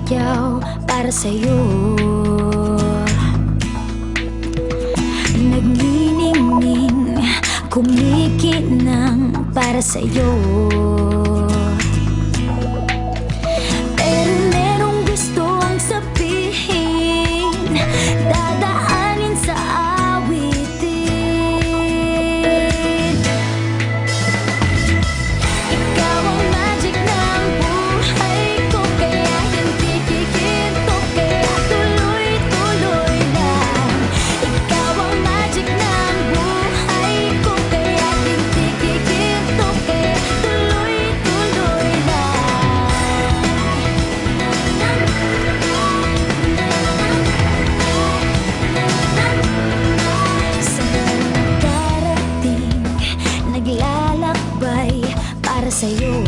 sumasayaw para sa'yo. Nagniningning, kumikinang para sa'yo. Pero merong gusto ang sabihin, dadaanin sa awitin. Ikaw ang magic ng buhay ko, kaya hindi kikinto, kaya tuloy-tuloy lang. Ikaw ang magic ng buhay ko, kaya hindi kikinto, kaya tuloy-tuloy lang. Sa darating, naglalakbay para sa'yo.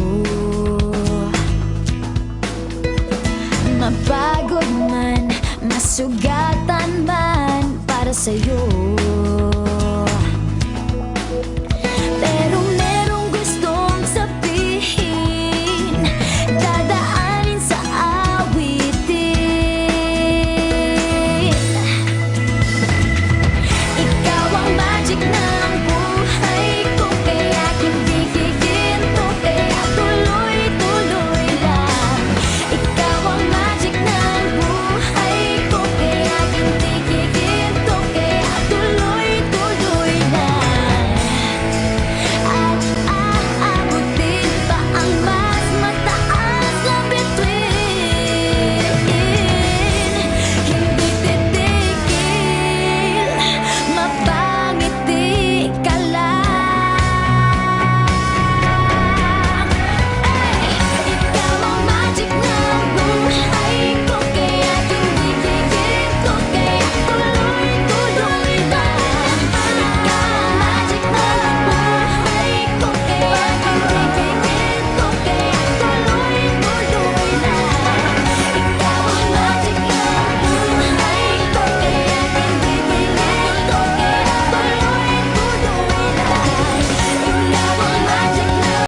Mapagod man, masugatan man para sa'yo.